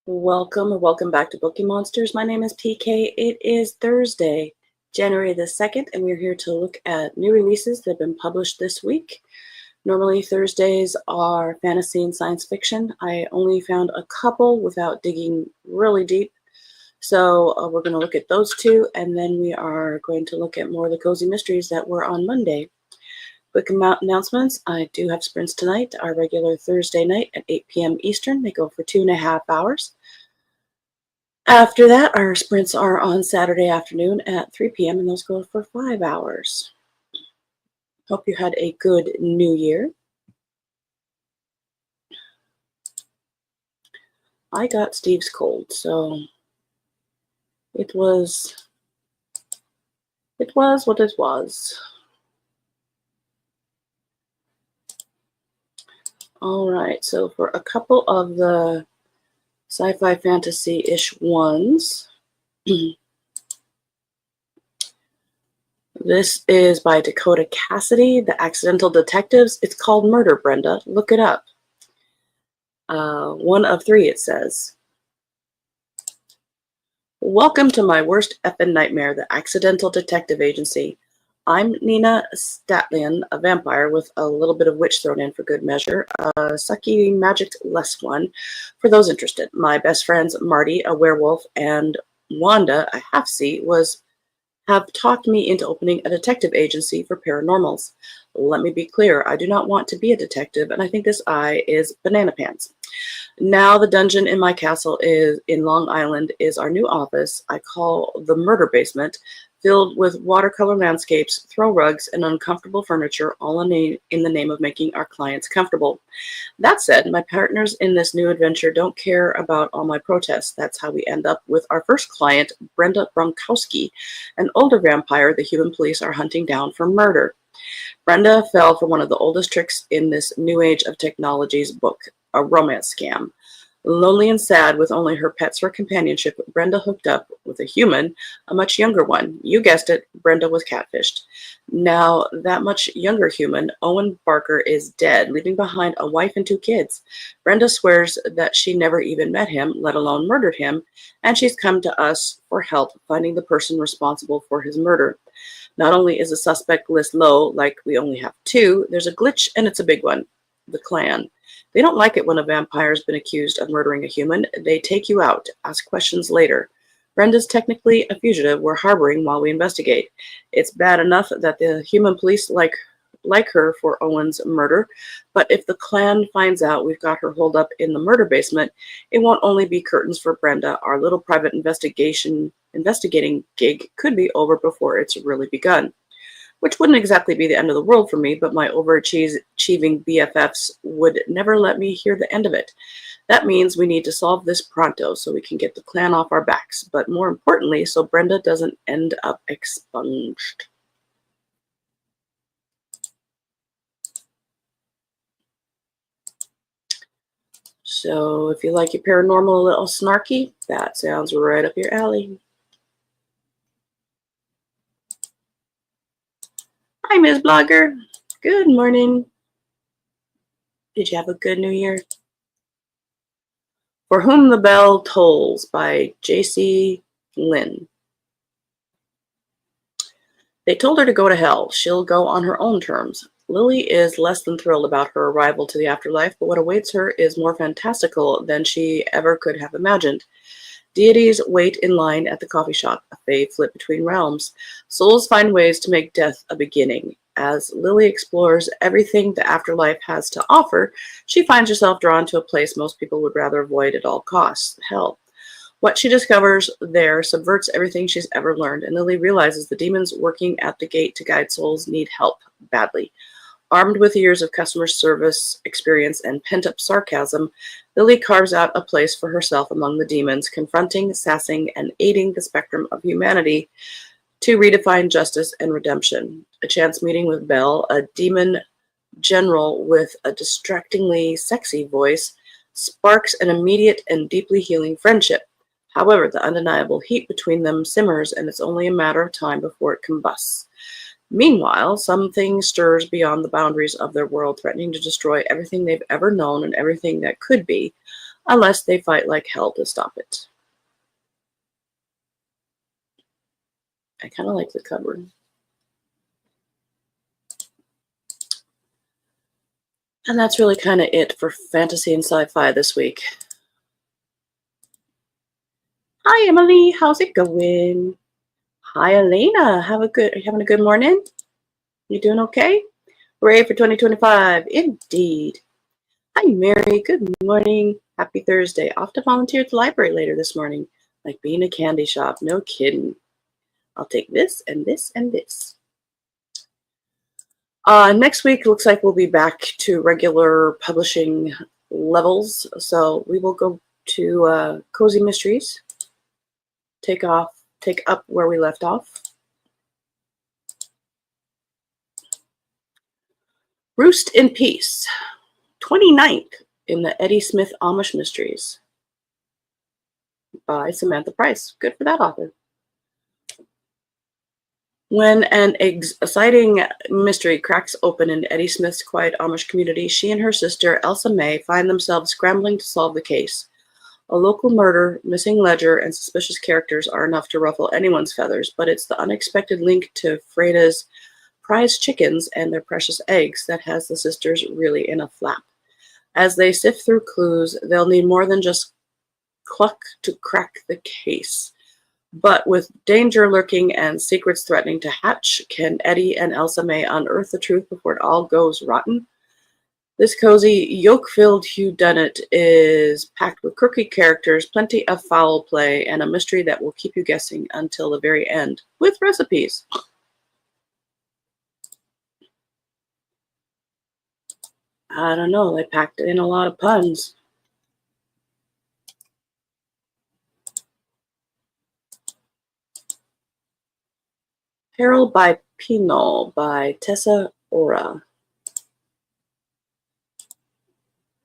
Welcome or welcome back to Bookeemonsters. My name is PK. It is Thursday, January the 2nd, and we're here to look at new releases that have been published this week. Normally Thursdays are fantasy and science fiction. I only found a couple without digging really deep. So we're going to look at those two, and then we are going to look at more of the cozy mysteries that were on Monday. Quick announcements. I do have sprints tonight, our regular Thursday night at 8 p.m. Eastern. They go for 2.5 hours. After that, our sprints are on Saturday afternoon at 3 p.m. and those go for 5 hours. Hope you had a good new year. I got Steve's cold, so it was what it was. All right, so for a couple of the sci-fi fantasy-ish ones, this is by Dakota Cassidy, The Accidental Detectives. It's called Murder, Brenda. Look it up. 1 of 3, it says. Welcome to my worst effing nightmare, the Accidental Detective Agency. I'm Nina Statlian, a vampire with a little bit of witch thrown in for good measure. A psyche magic-less one for those interested. My best friends, Marty, a werewolf, and Wanda, a half-sea, have talked me into opening a detective agency for paranormals. Let me be clear, I do not want to be a detective, and I think this eye is banana pants. Now the dungeon in my castle is in Long Island is our new office I call the murder basement, filled with watercolor landscapes, throw rugs, and uncomfortable furniture, all in the name of making our clients comfortable. That said, my partners in this new adventure don't care about all my protests. That's how we end up with our first client, Brenda Bronkowski, an older vampire the human police are hunting down for murder. Brenda fell for one of the oldest tricks in this new age of technology's book, a romance scam. Lonely and sad with only her pets for companionship, Brenda hooked up with a human, a much younger one. You guessed it, Brenda was catfished. Now, that much younger human, Owen Barker, is dead, leaving behind a wife and 2 kids. Brenda swears that she never even met him, let alone murdered him, and she's come to us for help finding the person responsible for his murder. Not only is the suspect list low, like we only have 2, there's a glitch, and it's a big one. The clan. They don't like it when a vampire's been accused of murdering a human. They take you out, ask questions later. Brenda's technically a fugitive we're harboring while we investigate. It's bad enough that the human police like her for Owen's murder, but if the clan finds out we've got her holed up in the murder basement, it won't only be curtains for Brenda. Our little private investigating gig could be over before it's really begun. Which wouldn't exactly be the end of the world for me, but my overachieving BFFs would never let me hear the end of it. That means we need to solve this pronto so we can get the clan off our backs, but more importantly, so Brenda doesn't end up expunged. So if you like your paranormal a little snarky, that sounds right up your alley. Hi, Ms. Blogger. Good morning. Did you have a good New Year? For Whom the Bell Tolls by J.C. Lynn. They told her to go to hell. She'll go on her own terms. Lily is less than thrilled about her arrival to the afterlife, but what awaits her is more fantastical than she ever could have imagined. Deities wait in line at the coffee shop. A fae flit between realms. Souls find ways to make death a beginning. As Lily explores everything the afterlife has to offer, she finds herself drawn to a place most people would rather avoid at all costs, hell. What she discovers there subverts everything she's ever learned, and Lily realizes the demons working at the gate to guide souls need help badly. Armed with years of customer service experience and pent-up sarcasm, Lily carves out a place for herself among the demons, confronting, sassing, and aiding the spectrum of humanity to redefine justice and redemption. A chance meeting with Belle, a demon general with a distractingly sexy voice, sparks an immediate and deeply healing friendship. However, the undeniable heat between them simmers, and it's only a matter of time before it combusts. Meanwhile, something stirs beyond the boundaries of their world, threatening to destroy everything they've ever known and everything that could be. unless they fight like hell to stop it. I kind of like the cover. And that's really kind of it for fantasy and sci-fi this week. Hi, Emily. How's it going? Hi, Elena. Are you having a good morning? You doing okay? Hooray for 2025. Indeed. Hi, Mary. Good morning. Happy Thursday. Off to volunteer at the library later this morning. Like being a candy shop. No kidding. I'll take this and this and this. Next week looks like we'll be back to regular publishing levels. So we will go to Cozy Mysteries. Take up where we left off. Roost in Peace, 29th in the Eddie Smith Amish Mysteries by Samantha Price. Good for that author. When an exciting mystery cracks open in Eddie Smith's quiet Amish community, she and her sister, Elsa May, find themselves scrambling to solve the case. A local murder, missing ledger, and suspicious characters are enough to ruffle anyone's feathers, but it's the unexpected link to Freda's prized chickens and their precious eggs that has the sisters really in a flap. As they sift through clues, they'll need more than just cluck to crack the case. But with danger lurking and secrets threatening to hatch, can Eddie and Elsa May unearth the truth before it all goes rotten? This cozy, yolk-filled whodunit is packed with quirky characters, plenty of foul play, and a mystery that will keep you guessing until the very end, with recipes. I don't know, they packed in a lot of puns. Peril by Pinot by Tessa Ora.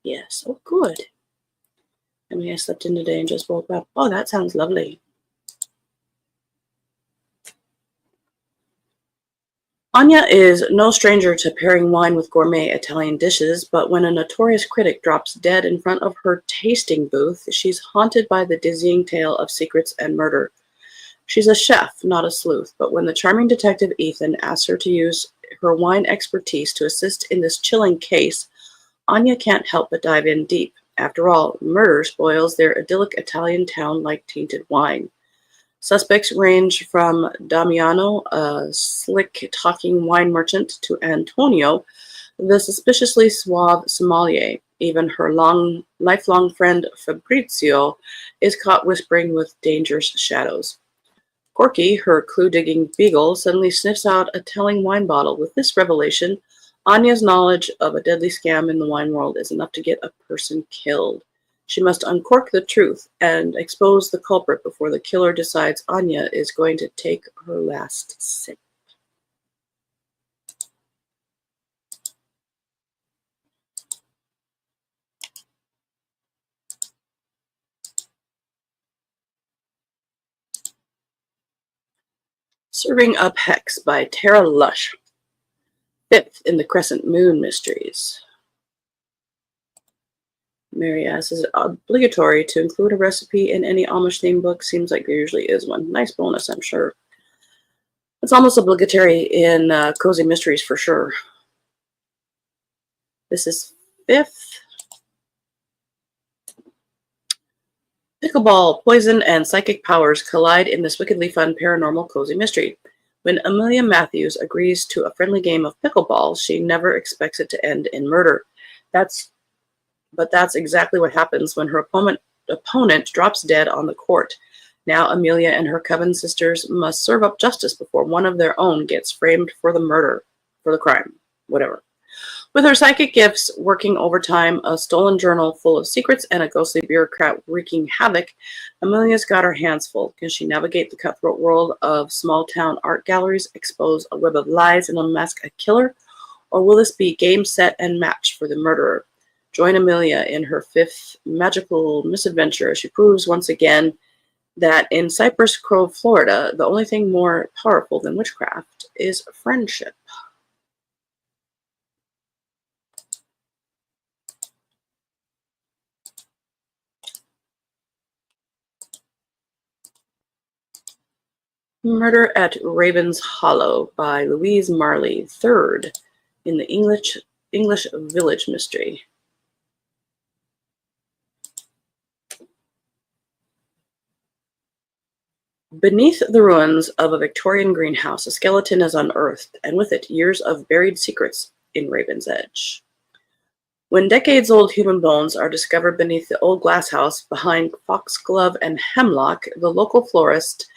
Yes, oh good. I mean, I slept in today and just woke up. Oh, that sounds lovely. Anya is no stranger to pairing wine with gourmet Italian dishes, but when a notorious critic drops dead in front of her tasting booth, she's haunted by the dizzying tale of secrets and murder. She's a chef, not a sleuth, but when the charming detective Ethan asks her to use her wine expertise to assist in this chilling case, Anya can't help but dive in deep. After all, murder spoils their idyllic Italian town like tainted wine. Suspects range from Damiano, a slick-talking wine merchant, to Antonio, the suspiciously suave sommelier. Even her lifelong friend Fabrizio is caught whispering with dangerous shadows. Corky, her clue-digging beagle, suddenly sniffs out a telling wine bottle. With this revelation, Anya's knowledge of a deadly scam in the wine world is enough to get a person killed. She must uncork the truth and expose the culprit before the killer decides Anya is going to take her last sip. Serving Up Hex by Tara Lush. 5th in the Crescent Moon Mysteries. Mary asks, is it obligatory to include a recipe in any Amish theme book? Seems like there usually is one. Nice bonus, I'm sure. It's almost obligatory in Cozy Mysteries for sure. This is 5th. Pickleball, poison, and psychic powers collide in this wickedly fun paranormal cozy mystery. When Amelia Matthews agrees to a friendly game of pickleball, she never expects it to end in murder. That's exactly what happens when her opponent drops dead on the court. Now Amelia and her coven sisters must serve up justice before one of their own gets framed for the crime, whatever. With her psychic gifts working overtime, a stolen journal full of secrets, and a ghostly bureaucrat wreaking havoc, Amelia's got her hands full. Can she navigate the cutthroat world of small-town art galleries, expose a web of lies, and unmask a killer? Or will this be game, set, and match for the murderer? Join Amelia in her 5th magical misadventure as she proves once again that in Cypress Grove, Florida, the only thing more powerful than witchcraft is friendship. Murder at Raven's Hollow by Louise Marley, third in the English Village Mystery. Beneath the ruins of a Victorian greenhouse, a skeleton is unearthed, and with it, years of buried secrets in Raven's Edge. When decades-old human bones are discovered beneath the old glass house behind Foxglove and Hemlock, the local florist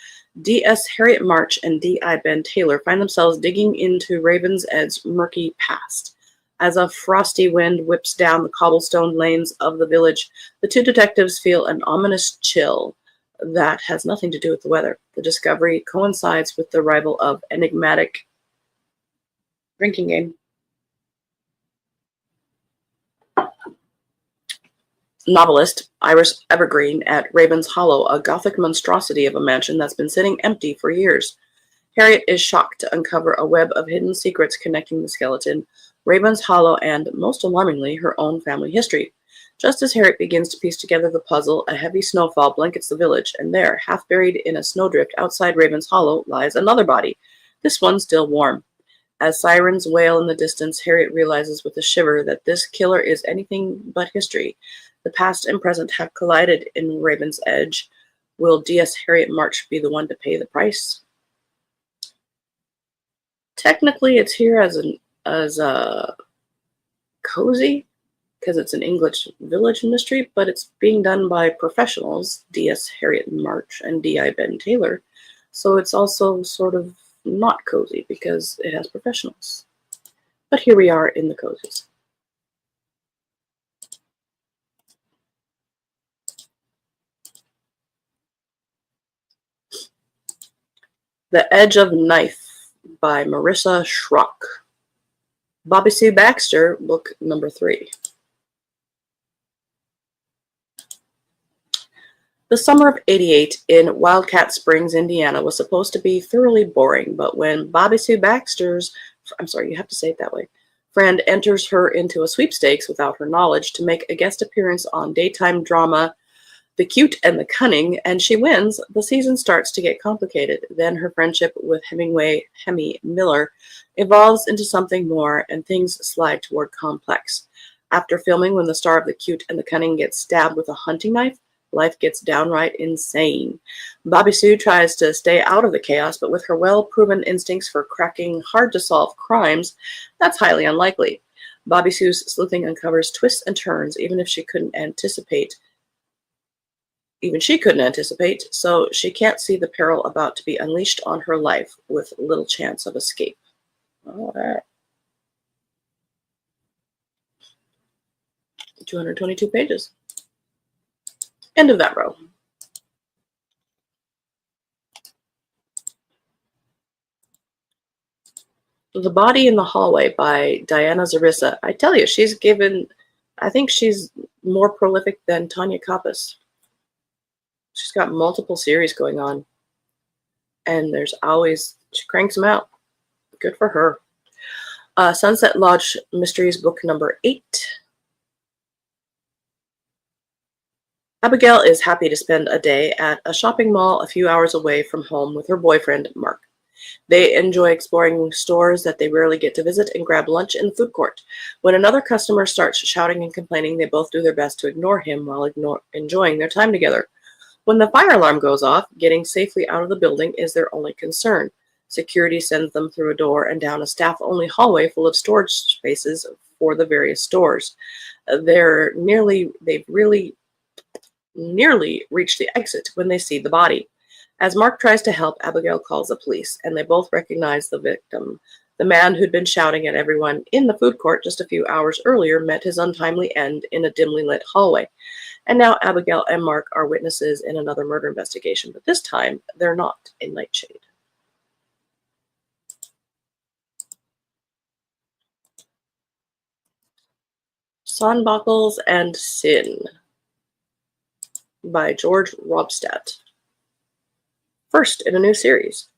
D.S. Harriet March and D.I. Ben Taylor find themselves digging into Raven's Edge's murky past. As a frosty wind whips down the cobblestone lanes of the village, the two detectives feel an ominous chill that has nothing to do with the weather. The discovery coincides with the arrival of enigmatic drinking game novelist Iris Evergreen at Raven's Hollow, a gothic monstrosity of a mansion that's been sitting empty for years. Harriet is shocked to uncover a web of hidden secrets connecting the skeleton, Raven's Hollow, and, most alarmingly, her own family history. Just as Harriet begins to piece together the puzzle, a heavy snowfall blankets the village, and there, half buried in a snowdrift outside Raven's Hollow, lies another body, this one still warm. As sirens wail in the distance, Harriet realizes with a shiver that this killer is anything but history. The past and present have collided in Raven's Edge. Will D.S. Harriet March be the one to pay the price? Technically, it's here as a cozy, because it's an English Village mystery, but it's being done by professionals, D.S. Harriet March and D.I. Ben Taylor. So it's also sort of not cozy because it has professionals. But here we are in the cozies. The Edge of Knife by Marissa Schrock. Bobby Sue Baxter, book number 3. The summer of '88 in Wildcat Springs, Indiana was supposed to be thoroughly boring, but when Bobby Sue Baxter's, you have to say it that way, friend enters her into a sweepstakes without her knowledge to make a guest appearance on daytime drama The Cute and the Cunning, and she wins, the season starts to get complicated. Then her friendship with Hemi Miller evolves into something more, and things slide toward complex. After filming when the star of The Cute and the Cunning gets stabbed with a hunting knife, life gets downright insane. Bobby Sue tries to stay out of the chaos, but with her well-proven instincts for cracking hard-to-solve crimes, that's highly unlikely. Bobby Sue's sleuthing uncovers twists and turns even she couldn't anticipate, so she can't see the peril about to be unleashed on her life with little chance of escape. All right. 222 pages. End of that row. The Body in the Hallway by Diana Zarissa. I tell you, I think she's more prolific than Tanya Kappas. She's got multiple series going on. And she cranks them out. Good for her. Sunset Lodge Mysteries, book number 8. Abigail is happy to spend a day at a shopping mall a few hours away from home with her boyfriend, Mark. They enjoy exploring stores that they rarely get to visit and grab lunch in the food court. When another customer starts shouting and complaining, they both do their best to ignore him while enjoying their time together. When the fire alarm goes off, getting safely out of the building is their only concern. Security sends them through a door and down a staff-only hallway full of storage spaces for the various stores. They've really nearly reach the exit when they see the body. As Mark tries to help, Abigail calls the police, and they both recognize the victim. The man who'd been shouting at everyone in the food court just a few hours earlier met his untimely end in a dimly lit hallway. And now Abigail and Mark are witnesses in another murder investigation, but this time they're not in Nightshade. Sonbuckles and Sin by George Robstadt. First in a new series.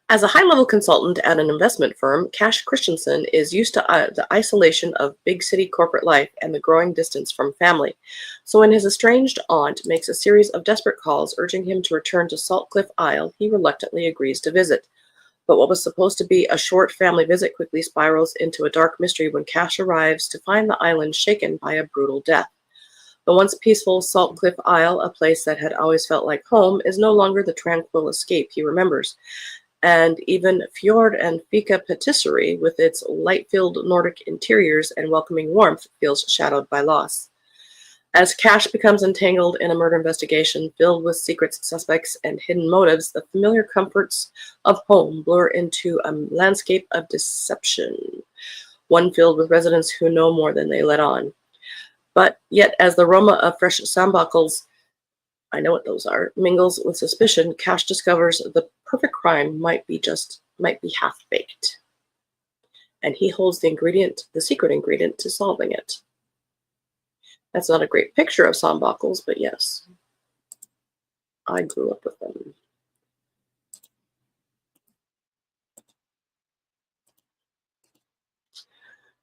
As a high-level consultant at an investment firm, Cash Christensen is used to the isolation of big city corporate life and the growing distance from family. So when his estranged aunt makes a series of desperate calls urging him to return to Salt Cliff Isle, he reluctantly agrees to visit. But what was supposed to be a short family visit quickly spirals into a dark mystery when Cash arrives to find the island shaken by a brutal death. The once peaceful Salt Cliff Isle, a place that had always felt like home, is no longer the tranquil escape he remembers. And even Fjord and Fika Patisserie, with its light-filled Nordic interiors and welcoming warmth, feels shadowed by loss. As Cash becomes entangled in a murder investigation filled with secrets, suspects, and hidden motives, the familiar comforts of home blur into a landscape of deception, one filled with residents who know more than they let on. But yet, as the aroma of fresh sambuckles, I know what those are, mingles with suspicion, Cash discovers the perfect crime might be half-baked. And he holds the secret ingredient to solving it. That's not a great picture of sambuckles, but yes, I grew up with them.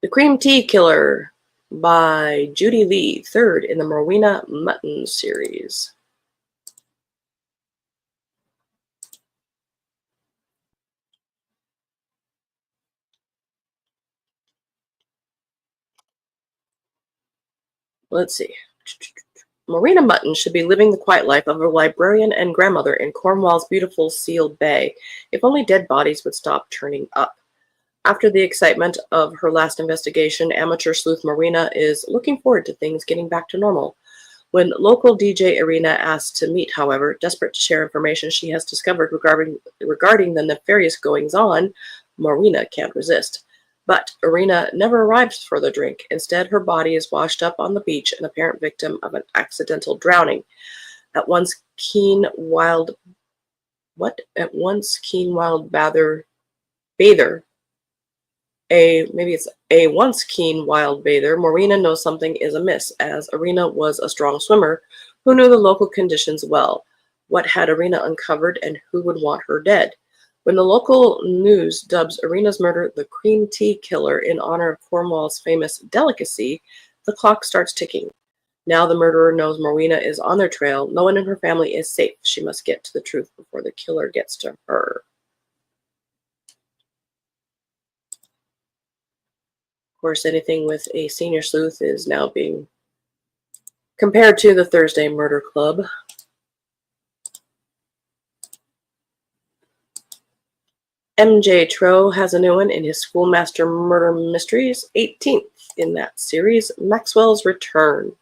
The Cream Tea Killer by Judy Lee, third in the Morwenna Mutton series. Let's see. Morwenna Mutton should be living the quiet life of a librarian and grandmother in Cornwall's beautiful sealed bay, if only dead bodies would stop turning up. After the excitement of her last investigation, amateur sleuth Morwenna is looking forward to things getting back to normal. When local DJ Irina asks to meet, however, desperate to share information she has discovered regarding the nefarious goings-on, Morwenna can't resist. But Irina never arrives for the drink. Instead, her body is washed up on the beach, an apparent victim of an accidental drowning. At once keen wild bather, a once keen wild bather, Morwenna knows something is amiss, as Irina was a strong swimmer who knew the local conditions well. What had Irina uncovered, and who would want her dead? When the local news dubs Irina's murder the Cream Tea Killer in honor of Cornwall's famous delicacy, the clock starts ticking. Now the murderer knows Morwenna is on their trail. No one in her family is safe. She must get to the truth before the killer gets to her. Of course, anything with a senior sleuth is now being compared to the Thursday Murder Club. M.J. Tro has a new one in his Schoolmaster Murder Mysteries, 18th in that series, Maxwell's Return.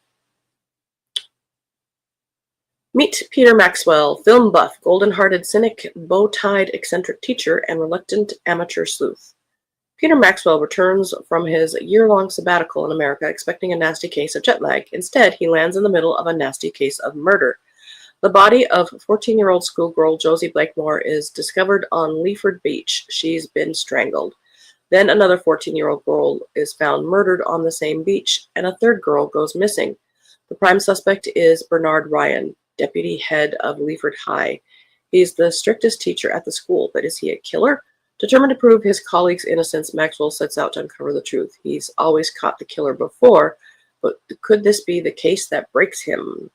Meet Peter Maxwell, film buff, golden-hearted cynic, bow-tied eccentric teacher, and reluctant amateur sleuth. Peter Maxwell returns from his year-long sabbatical in America expecting a nasty case of jet lag. Instead, he lands in the middle of a nasty case of murder. The body of 14-year-old schoolgirl Josie Blakemore is discovered on Leeford Beach. She's been strangled. Then another 14-year-old girl is found murdered on the same beach, and a third girl goes missing. The prime suspect is Bernard Ryan, deputy head of Leeford High. He's the strictest teacher at the school, but is he a killer? Determined to prove his colleagues' innocence, Maxwell sets out to uncover the truth. He's always caught the killer before, but could this be the case that breaks him?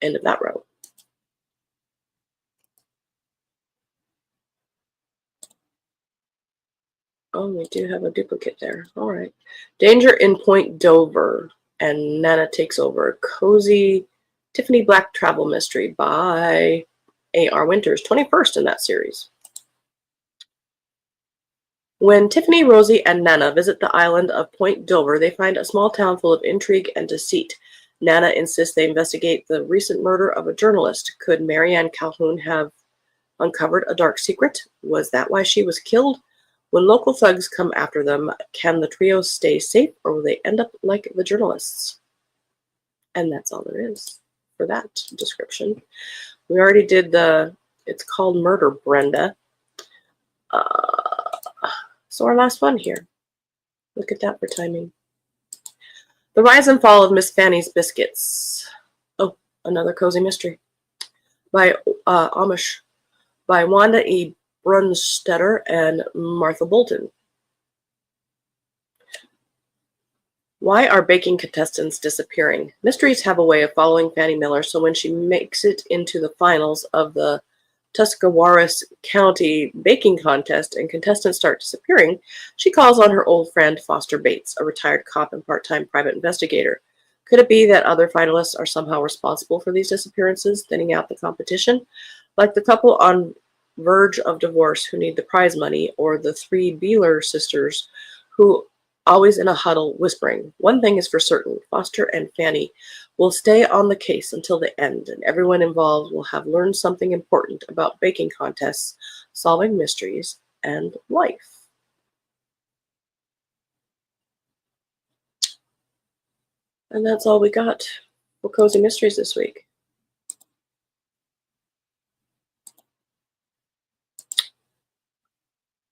End of that row. Oh, we do have a duplicate there. All right. Danger in Point Dover, and Nana Takes Over. Cozy Tiffany Black travel mystery by A.R. Winters, 21st in that series. When Tiffany, Rosie, and Nana visit the island of Point Dover, they find a small town full of intrigue and deceit. Nana insists they investigate the recent murder of a journalist. Could Marianne Calhoun have uncovered a dark secret? Was that why she was killed? When local thugs come after them, can the trio stay safe, or will they end up like the journalists? And that's all there is for that description. We already did it's called Murder, Brenda. So our last one here. Look at that for timing. The Rise and Fall of Miss Fanny's Biscuits. Oh, another cozy mystery. by Amish by Wanda E. Brunstetter and Martha Bolton. Why are baking contestants disappearing? Mysteries have a way of following Fannie Miller, so when she makes it into the finals of the Tuscarawas County baking contest and contestants start disappearing, she calls on her old friend Foster Bates, a retired cop and part-time private investigator. Could it be that other finalists are somehow responsible for these disappearances, thinning out the competition? Like the couple on verge of divorce who need the prize money, or the three Beeler sisters who always in a huddle whispering. One thing is for certain, Foster and Fanny will stay on the case until the end, and everyone involved will have learned something important about baking contests, solving mysteries, and life. And that's all we got for Cozy Mysteries this week.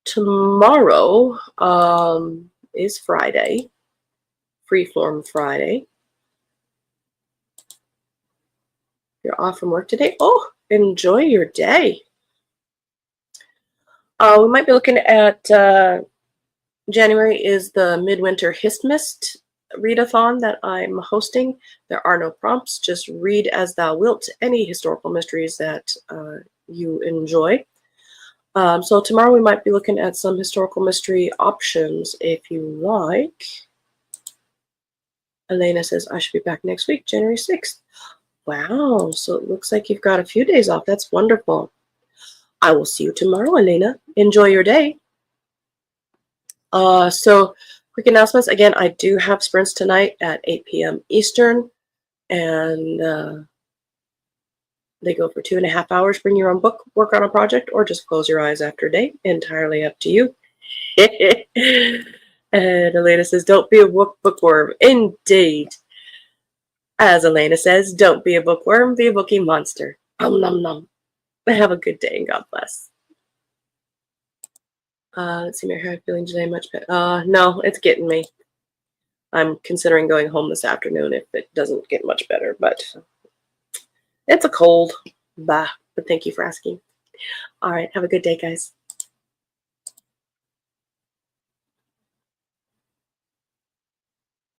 Tomorrow is Friday, Freeform Friday. You're off from work today? Oh, enjoy your day. We might be looking at January is the Midwinter Histmist readathon that I'm hosting. There are no prompts, just read as thou wilt any historical mysteries that you enjoy. So tomorrow we might be looking at some historical mystery options if you like. Elena says, I should be back next week, January 6th. Wow, so it looks like you've got a few days off. That's wonderful. I will see you tomorrow, Elena. Enjoy your day. So quick announcements. Again, I do have sprints tonight at 8 p.m. Eastern, and they go for 2.5 hours. Bring your own book, work on a project, or just close your eyes after a day. Entirely up to you. And Elena says, don't be a bookworm. Indeed. As Elena says, don't be a bookworm, be a bookie monster. Nom nom. Have a good day and God bless. Let's see, how I'm feeling today. Much better. No, it's getting me. I'm considering going home this afternoon if it doesn't get much better, but it's a cold. Bah. But thank you for asking. All right, have a good day, guys.